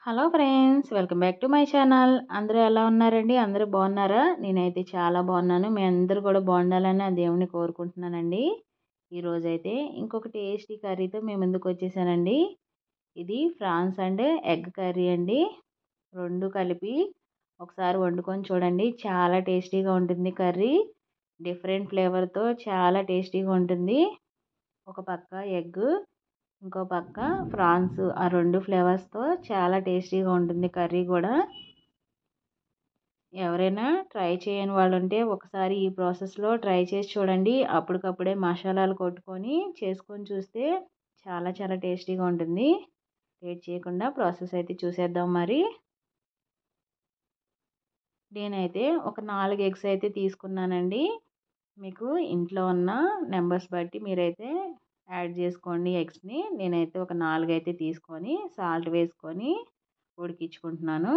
Hello friends, welcome back to my channel. అందరూ ఎలా ఉన్నారండి? అందరూ బాగున్నారా? నేనైతే చాలా బాగున్నాను. మీ అందరూ కూడా బాగుండాలని ఆ దేవుని కోరుకుంటున్నానండి. ఈరోజైతే ఇంకొక టేస్టీ కర్రీతో మీ ముందుకు వచ్చేసానండి. ఇది ఫ్రాన్స్ అండ్ ఎగ్ కర్రీ అండి. రెండు కలిపి ఒకసారి వండుకొని చూడండి. చాలా టేస్టీగా ఉంటుంది కర్రీ. డిఫరెంట్ ఫ్లేవర్తో చాలా టేస్టీగా ఉంటుంది. ఒక పక్క ఎగ్, ఇంకో పక్క ఫ్రాన్స్, ఆ రెండు ఫ్లేవర్స్తో చాలా టేస్టీగా ఉంటుంది కర్రీ కూడా. ఎవరైనా ట్రై చేయని వాళ్ళు ఉంటే ఒకసారి ఈ ప్రాసెస్లో ట్రై చేసి చూడండి. అప్పటికప్పుడే మసాలాలు కొట్టుకొని చేసుకొని చూస్తే చాలా చాలా టేస్టీగా ఉంటుంది. లేట్ చేయకుండా ప్రాసెస్ అయితే చూసేద్దాం మరి. నేనైతే ఒక 4 ఎగ్స్ అయితే తీసుకున్నానండి. మీకు ఇంట్లో ఉన్న నెంబర్స్ బట్టి మీరైతే యాడ్ చేసుకోండి ఎగ్స్ని. నేనైతే ఒక 4 అయితే తీసుకొని సాల్ట్ వేసుకొని ఉడికించుకుంటున్నాను.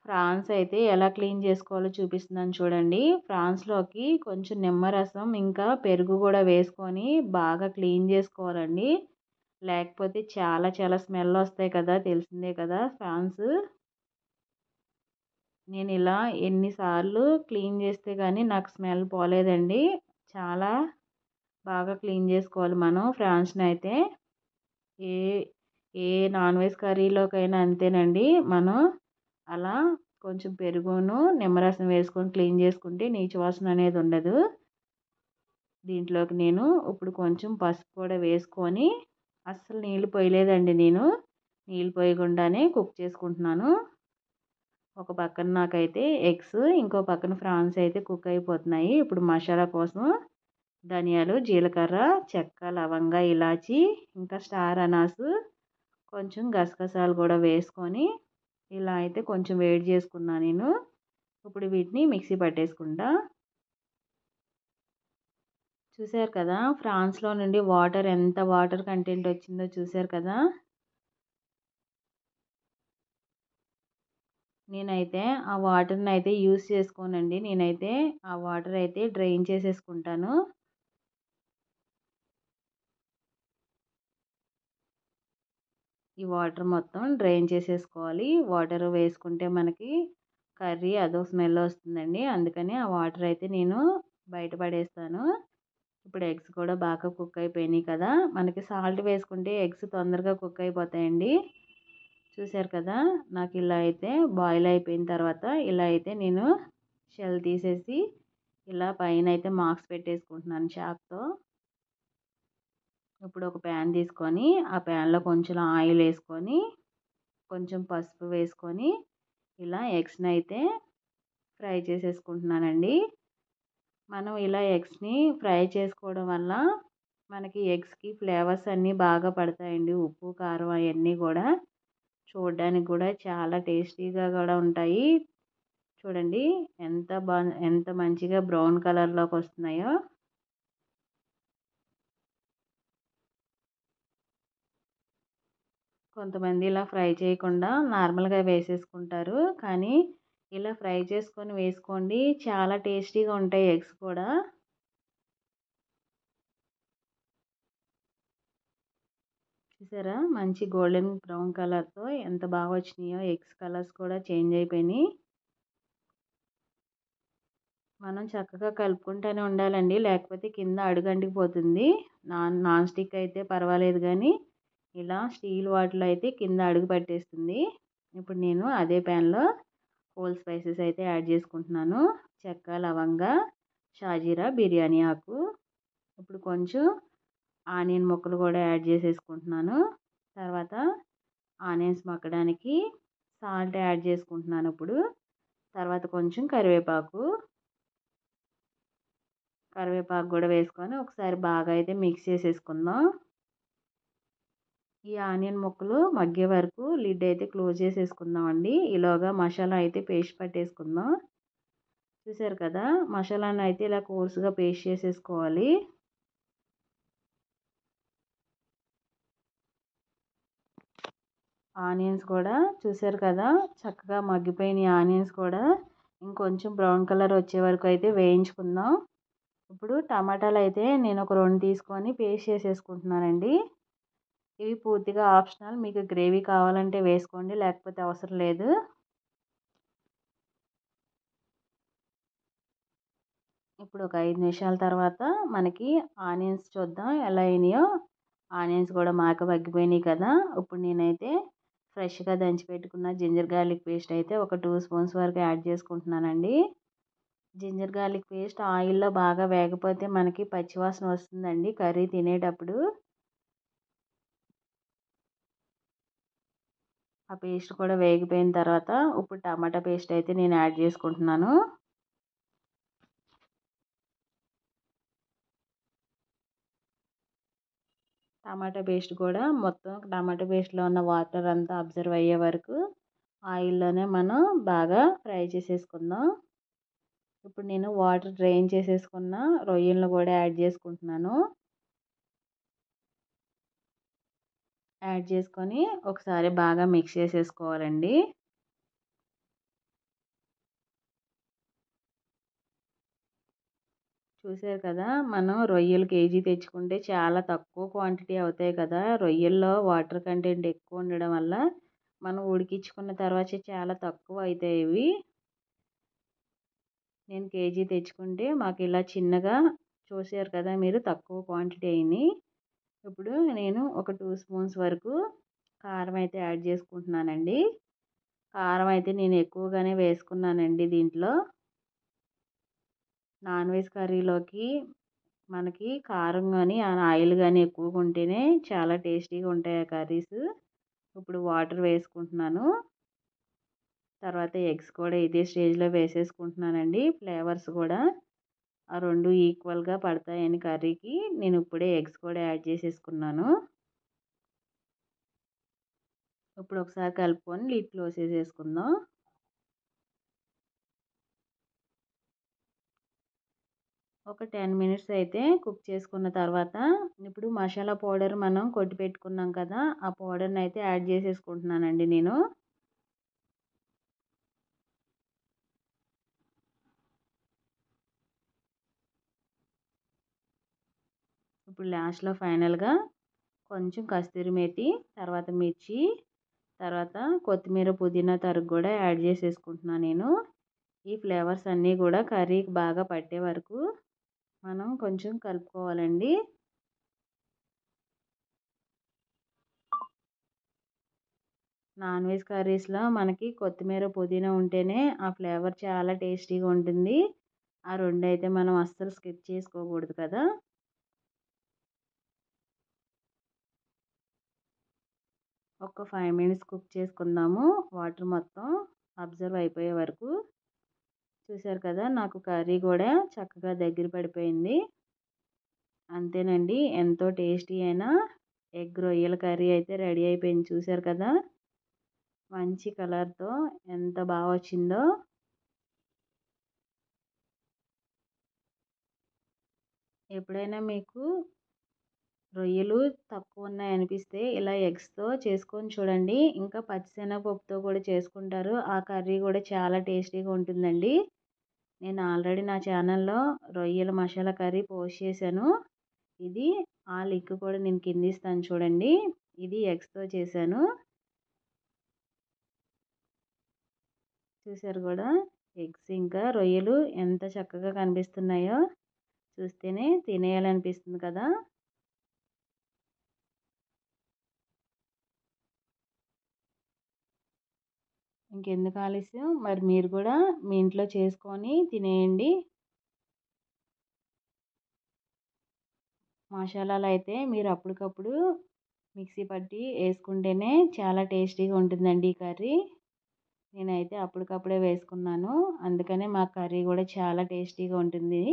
ఫ్రాన్స్ అయితే ఎలా క్లీన్ చేసుకోవాలో చూపిస్తున్నాను చూడండి. ఫ్రాన్స్లోకి కొంచెం నిమ్మరసం ఇంకా పెరుగు కూడా వేసుకొని బాగా క్లీన్ చేసుకోవాలండి. లేకపోతే చాలా చాలా స్మెల్ వస్తాయి కదా, తెలిసిందే కదా ఫ్రాన్స్. నేను ఇలా ఎన్నిసార్లు క్లీన్ చేస్తే కానీ నాకు స్మెల్ పోలేదండి. చాలా బాగా క్లీన్ చేసుకోవాలి మనం ఫ్రాన్స్ని అయితే. ఏ ఏ నాన్ వెజ్ కర్రీలోకైనా అంతేనండి. మనం అలా కొంచెం పెరుగును నిమ్మరసం వేసుకొని క్లీన్ చేసుకుంటే నీచు వాసన అనేది ఉండదు. దీంట్లోకి నేను ఇప్పుడు కొంచెం పసుపు కూడా వేసుకొని అస్సలు నీళ్ళు పోయలేదండి. నేను నీళ్ళు పోయకుండానే కుక్ చేసుకుంటున్నాను. ఒక పక్కన నాకైతే ఎగ్స్, ఇంకో పక్కన ఫ్రాన్స్ అయితే కుక్ అయిపోతున్నాయి. ఇప్పుడు మసాలా కోసం ధనియాలు, జీలకర్ర, చెక్క, లవంగ, ఇలాచి, ఇంకా స్టార్ అనాసు, కొంచెం గసగసాలు కూడా వేసుకొని ఇలా అయితే కొంచెం వేడి చేసుకున్నాను నేను. ఇప్పుడు వీటిని మిక్సీ పట్టేసుకుంటా. చూసారు కదా ఫ్రాన్స్లో నుండి ఎంత వాటర్ కంటెంట్ వచ్చిందో చూసారు కదా. నేనైతే ఆ వాటర్ని అయితే యూస్ చేసుకోనండి. నేనైతే ఆ వాటర్ అయితే డ్రైన్ చేసేసుకుంటాను. ఈ వాటర్ మొత్తం డ్రైన్ చేసేసుకోవాలి. వాటర్ వేసుకుంటే మనకి కర్రీ అదో స్మెల్ వస్తుందండి. అందుకని ఆ వాటర్ అయితే నేను బయట పడేస్తాను. ఇప్పుడు ఎగ్స్ కూడా బాగా కుక్ అయిపోయినాయి కదా. మనకి సాల్ట్ వేసుకుంటే ఎగ్స్ తొందరగా కుక్ అయిపోతాయండి. చూసారు కదా, నాకు ఇలా అయితే బాయిల్ అయిపోయిన తర్వాత ఇలా అయితే నేను షెల్ తీసేసి ఇలా పైన అయితే మార్క్స్ పెట్టేసుకుంటున్నాను చాక్తో. ఇప్పుడు ఒక ప్యాన్ తీసుకొని ఆ ప్యాన్లో కొంచెం ఆయిల్ వేసుకొని కొంచెం పసుపు వేసుకొని ఇలా ఎగ్స్ని అయితే ఫ్రై చేసేసుకుంటున్నానండి. మనం ఇలా ఎగ్స్ని ఫ్రై చేసుకోవడం వల్ల మనకి ఎగ్స్కి ఫ్లేవర్స్ అన్నీ బాగా పడతాయండి. ఉప్పు, కారం అవన్నీ కూడా చూడడానికి కూడా చాలా టేస్టీగా కూడా ఉంటాయి. చూడండి ఎంత మంచిగా బ్రౌన్ కలర్లోకి వస్తున్నాయో. కొంతమంది ఇలా ఫ్రై చేయకుండా నార్మల్గా వేసేసుకుంటారు. కానీ ఇలా ఫ్రై చేసుకొని వేసుకోండి, చాలా టేస్టీగా ఉంటాయి ఎగ్స్ కూడా. చూసారా, మంచి గోల్డెన్ బ్రౌన్ కలర్తో ఎంత బాగా వచ్చినాయో. ఎగ్స్ కలర్స్ కూడా చేంజ్ అయిపోయినాయి. మనం చక్కగా కలుపుకుంటూనే ఉండాలండి, లేకపోతే కింద అడుగంటిపోతుంది. నాన్ స్టిక్ అయితే పర్వాలేదు, కానీ ఇలా స్టీల్ వాటిలో అయితే కింద అడుగు పట్టేస్తుంది. ఇప్పుడు నేను అదే ప్యాన్లో హోల్ స్పైసెస్ అయితే యాడ్ చేసుకుంటున్నాను. చెక్క, లవంగ, షాజీరా, బిర్యానీ ఆకు. ఇప్పుడు కొంచెం ఆనియన్ ముక్కలు కూడా యాడ్ చేసేసుకుంటున్నాను. తర్వాత ఆనియన్స్ మగ్గడానికి సాల్ట్ యాడ్ చేసుకుంటున్నాను ఇప్పుడు. తర్వాత కొంచెం కరివేపాకు కూడా వేసుకొని ఒకసారి బాగా అయితే మిక్స్ చేసేసుకుందాం. ఈ ఆనియన్ ముక్కలు మగ్గే వరకు లిడ్ అయితే క్లోజ్ చేసేసుకుందాం అండి. ఈలోగా మసాలా అయితే పేస్ట్ పట్టేసుకుందాం. చూసారు కదా, మసాలాను అయితే ఇలా కోర్సుగా పేస్ట్ చేసేసుకోవాలి. ఆనియన్స్ కూడా చూసారు కదా, చక్కగా మగ్గిపోయిన ఆనియన్స్ కూడా ఇంకొంచెం బ్రౌన్ కలర్ వచ్చే వరకు అయితే వేయించుకుందాం. ఇప్పుడు టమాటాలు అయితే నేను ఒక 2 తీసుకొని పేస్ట్ చేసేసుకుంటున్నానండి. ఇవి పూర్తిగా ఆప్షనల్. మీకు గ్రేవీ కావాలంటే వేసుకోండి, లేకపోతే అవసరం లేదు. ఇప్పుడు ఒక 5 నిమిషాల తర్వాత మనకి ఆనియన్స్ చూద్దాం ఎలా అయినాయో. ఆనియన్స్ కూడా మగ్గిపోయినాయి కదా. ఇప్పుడు నేనైతే ఫ్రెష్గా దంచి పెట్టుకున్న జింజర్ గార్లిక్ పేస్ట్ అయితే ఒక 2 స్పూన్స్ వరకు యాడ్ చేసుకుంటున్నానండి. జింజర్ గార్లిక్ పేస్ట్ ఆయిల్లో బాగా వేగపోతే మనకి పచ్చివాసన వస్తుందండి కర్రీ తినేటప్పుడు. ఆ పేస్ట్ కూడా వేగిపోయిన తర్వాత ఇప్పుడు టమాటా పేస్ట్ అయితే నేను యాడ్ చేసుకుంటున్నాను. టమాటా పేస్ట్ కూడా మొత్తం టమాటా పేస్ట్లో ఉన్న వాటర్ అంతా అబ్జర్వ్ అయ్యే వరకు ఆయిల్లోనే మనం బాగా ఫ్రై చేసేసుకుందాం. ఇప్పుడు నేను వాటర్ డ్రైన్ చేసేసుకున్న రొయ్యలను కూడా యాడ్ చేసుకుంటున్నాను. యాడ్ చేసుకొని ఒకసారి బాగా మిక్స్ చేసేసుకోవాలండి. చూసారు కదా, మనం రొయ్యలు కేజీ తెచ్చుకుంటే చాలా తక్కువ క్వాంటిటీ అవుతాయి కదా. రొయ్యల్లో వాటర్ కంటెంట్ ఎక్కువ ఉండడం వల్ల మనం ఉడికించుకున్న తర్వాత చాలా తక్కువ అవుతాయి ఇవి. నేను కేజీ తెచ్చుకుంటే మాకు ఇలా చిన్నగా చూసారు కదా మీరు, తక్కువ క్వాంటిటీ అయినాయి. ఇప్పుడు నేను ఒక 2 స్పూన్స్ వరకు కారం అయితే యాడ్ చేసుకుంటున్నానండి. కారం అయితే నేను ఎక్కువగానే వేసుకున్నానండి దీంట్లో. నాన్ వెజ్ కర్రీలోకి మనకి కారం కానీ ఆయిల్ కానీ ఎక్కువగా ఉంటేనే చాలా టేస్టీగా ఉంటాయి ఆ కర్రీస్. ఇప్పుడు వాటర్ వేసుకుంటున్నాను. తర్వాత ఎగ్స్ కూడా ఇదే స్టేజ్లో వేసేసుకుంటున్నానండి. ఫ్లేవర్స్ కూడా ఆ రెండు ఈక్వల్గా పడతాయని కర్రీకి నేను ఇప్పుడే ఎగ్స్ కూడా యాడ్ చేసేసుకున్నాను. ఇప్పుడు ఒకసారి కలుపుకొని లిడ్ క్లోజ్ చేసేసుకుందాం. ఒక 10 మినిట్స్ అయితే కుక్ చేసుకున్న తర్వాత ఇప్పుడు మసాలా పౌడర్ మనం కొట్టి పెట్టుకున్నాం కదా, ఆ పౌడర్ని అయితే యాడ్ చేసేసుకుంటున్నానండి నేను. ఇప్పుడు లాస్ట్లో ఫైనల్గా కొంచెం కస్తూరి మేతి, తర్వాత మిర్చి, తర్వాత కొత్తిమీర పుదీనా తరుగు కూడా యాడ్ చేసేసుకుంటున్నాను నేను. ఈ ఫ్లేవర్స్ అన్నీ కూడా కర్రీకి బాగా పట్టే వరకు మనం కొంచెం కలుపుకోవాలండి. నాన్ వెజ్ కర్రీస్లో మనకి కొత్తిమీర పుదీనా ఉంటేనే ఆ ఫ్లేవర్ చాలా టేస్టీగా ఉంటుంది. ఆ రెండు అయితే మనం అస్సలు స్కిప్ చేసుకోకూడదు కదా. ఒక 5 మినిట్స్ కుక్ చేసుకుందాము, వాటర్ మొత్తం అబ్జర్వ్ అయిపోయే వరకు. చూసారు కదా, నాకు కర్రీ కూడా చక్కగా దగ్గర పడిపోయింది. అంతేనండి, ఎంతో టేస్టీ అయిన ఎగ్ రొయ్యల కర్రీ అయితే రెడీ అయిపోయింది. చూసారు కదా, మంచి కలర్తో ఎంత బాగా వచ్చిందో. ఎప్పుడైనా మీకు రొయ్యలు తక్కువ ఉన్నాయనిపిస్తే ఇలా ఎగ్స్తో చేసుకొని చూడండి. ఇంకా పచ్చిశనగపప్పుతో కూడా చేసుకుంటారు. ఆ కర్రీ కూడా చాలా టేస్టీగా ఉంటుందండి. నేను ఆల్రెడీ నా ఛానల్లో రొయ్యల మసాలా కర్రీ పోస్ట్ చేశాను. ఇది ఆ లింక్ కూడా నేను కింద ఇస్తాను చూడండి. ఇది ఎగ్స్తో చేశాను. చూసారు కూడా, ఎగ్స్ ఇంకా రొయ్యలు ఎంత చక్కగా కనిపిస్తున్నాయో. చూస్తేనే తినేయాలనిపిస్తుంది కదా. ఇంకెందుకు ఆలస్యం, మరి మీరు కూడా మీ ఇంట్లో చేసుకొని తినేయండి. మసాలాలు అయితే మీరు అప్పటికప్పుడు మిక్సీ పట్టి వేసుకుంటేనే చాలా టేస్టీగా ఉంటుందండి ఈ కర్రీ. నేనైతే అప్పటికప్పుడే వేసుకున్నాను, అందుకనే మా కర్రీ కూడా చాలా టేస్టీగా ఉంటుంది.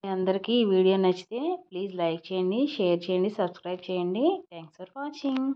మీ అందరికీ ఈ వీడియో నచ్చితే ప్లీజ్ లైక్ చేయండి, షేర్ చేయండి, సబ్స్క్రైబ్ చేయండి. Thanks for watching.